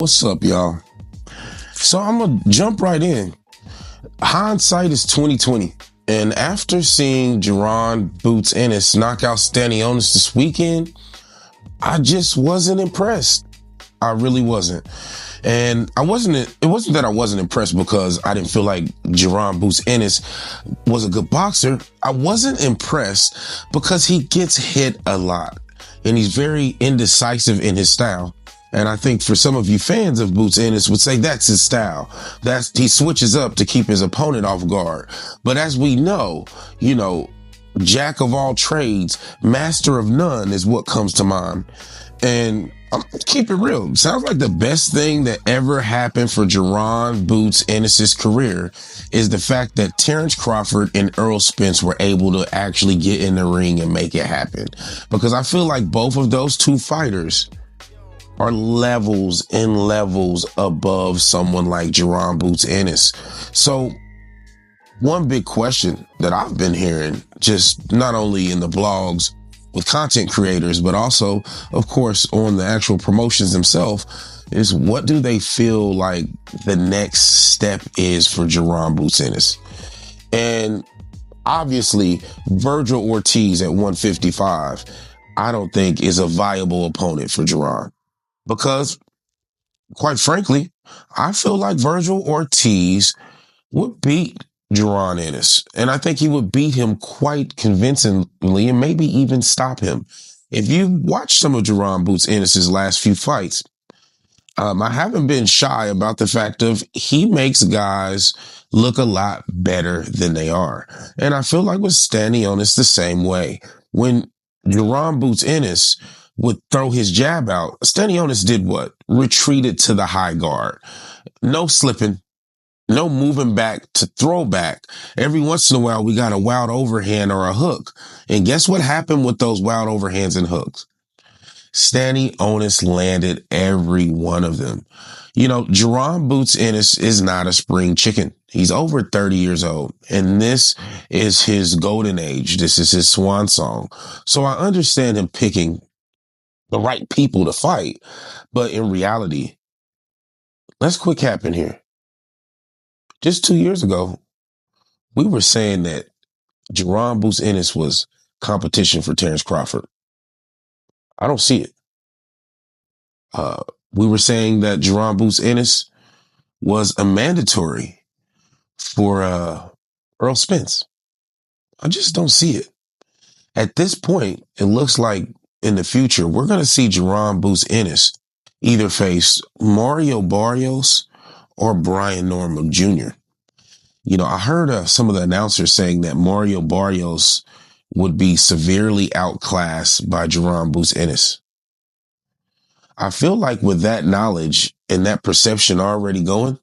What's up, y'all? So I'm gonna jump right in. Hindsight is 2020, and after seeing Jaron Boots Ennis knock out Ennis this weekend, I just wasn't impressed. I really wasn't. And it wasn't that I wasn't impressed because I didn't feel like Jaron Boots Ennis was a good boxer. I wasn't impressed because he gets hit a lot and he's very indecisive in his style. And I think for some of you fans of Boots Ennis would say that's his style. He switches up to keep his opponent off guard. But as we know, jack of all trades, master of none is what comes to mind. And keep it real. Sounds like the best thing that ever happened for Jaron Boots Ennis' career is the fact that Terrence Crawford and Errol Spence were able to actually get in the ring and make it happen. Because I feel like both of those two fighters are levels and levels above someone like Jaron Boots Ennis. So one big question that I've been hearing, just not only in the blogs with content creators, but also, of course, on the actual promotions themselves, is what do they feel like the next step is for Jaron Boots Ennis? And obviously, Virgil Ortiz at 155, I don't think is a viable opponent for Jaron. Because, quite frankly, I feel like Virgil Ortiz would beat Jaron Ennis. And I think he would beat him quite convincingly and maybe even stop him. If you watch some of Jaron Boots Ennis' last few fights, I haven't been shy about the fact of he makes guys look a lot better than they are. And I feel like with Ennis the same way. When Jaron Boots Ennis would throw his jab out, Ennis did what? Retreated to the high guard. No slipping. No moving back to throw back. Every once in a while, we got a wild overhand or a hook. And guess what happened with those wild overhands and hooks? Ennis landed every one of them. Jaron Boots Ennis is not a spring chicken. He's over 30 years old, and this is his golden age. This is his swan song. So I understand him picking the right people to fight. But in reality, let's quick happen here. Just 2 years ago, we were saying that Jaron Boots Ennis was competition for Terrence Crawford. I don't see it. We were saying that Jaron Boots Ennis was a mandatory for Errol Spence. I just don't see it. At this point, it looks like in the future, we're going to see Jaron Boots Ennis either face Mario Barrios or Brian Norman Jr. I heard some of the announcers saying that Mario Barrios would be severely outclassed by Jaron Boots Ennis. I feel like with that knowledge and that perception already going,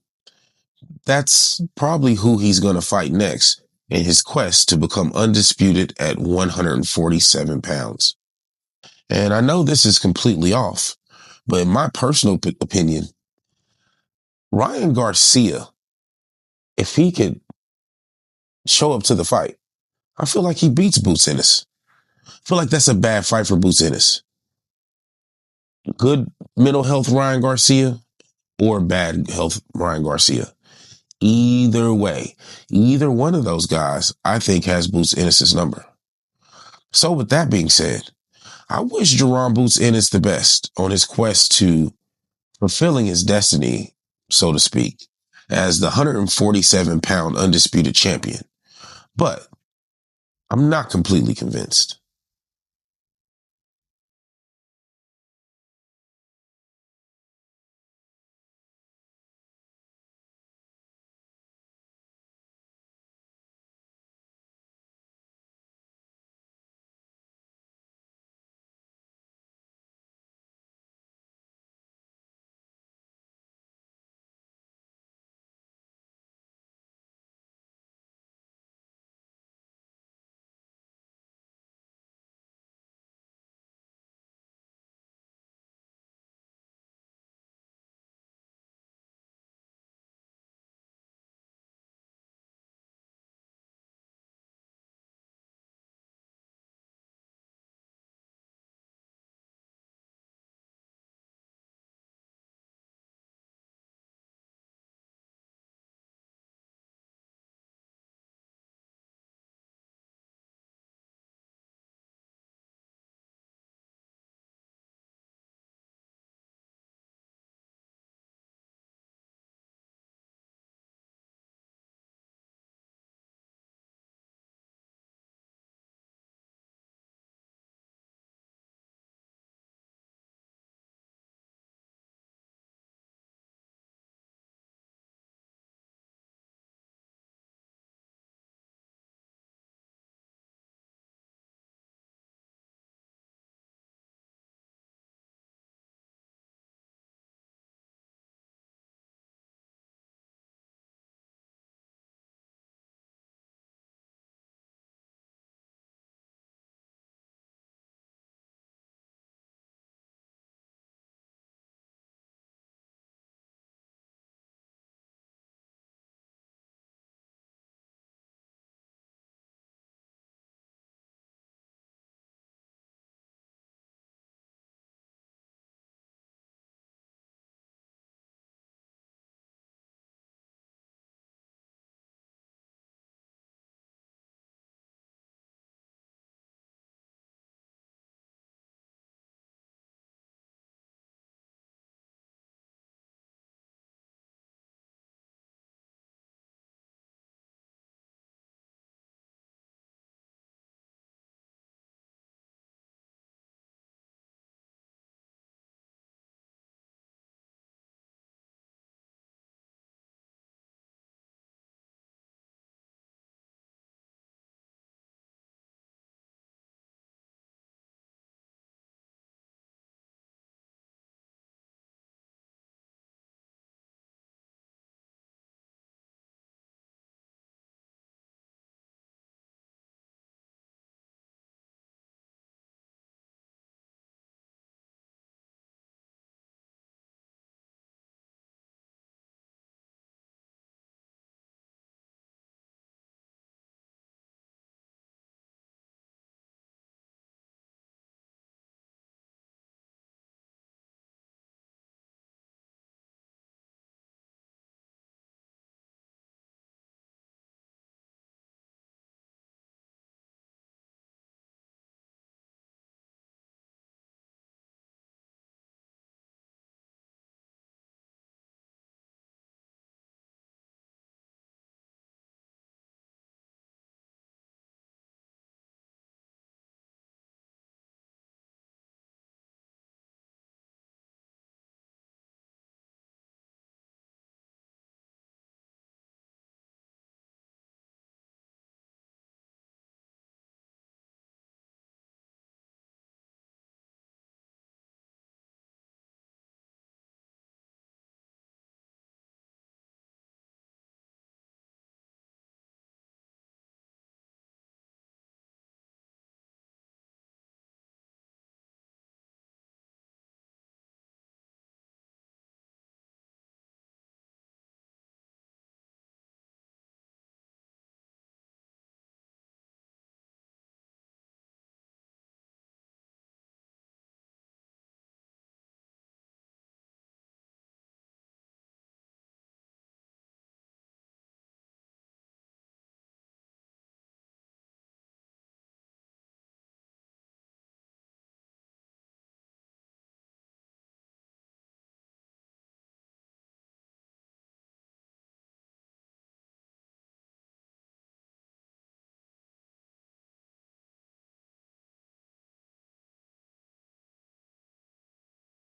that's probably who he's going to fight next in his quest to become undisputed at 147 pounds. And I know this is completely off, but in my personal opinion, Ryan Garcia, if he could show up to the fight, I feel like he beats Boots Ennis. I feel like that's a bad fight for Boots Ennis. Good mental health Ryan Garcia or bad health Ryan Garcia. Either way, either one of those guys, I think has Boots Ennis' number. So with that being said, I wish Jaron Boots Ennis the best on his quest to fulfilling his destiny, so to speak, as the 147-pound undisputed champion. But I'm not completely convinced.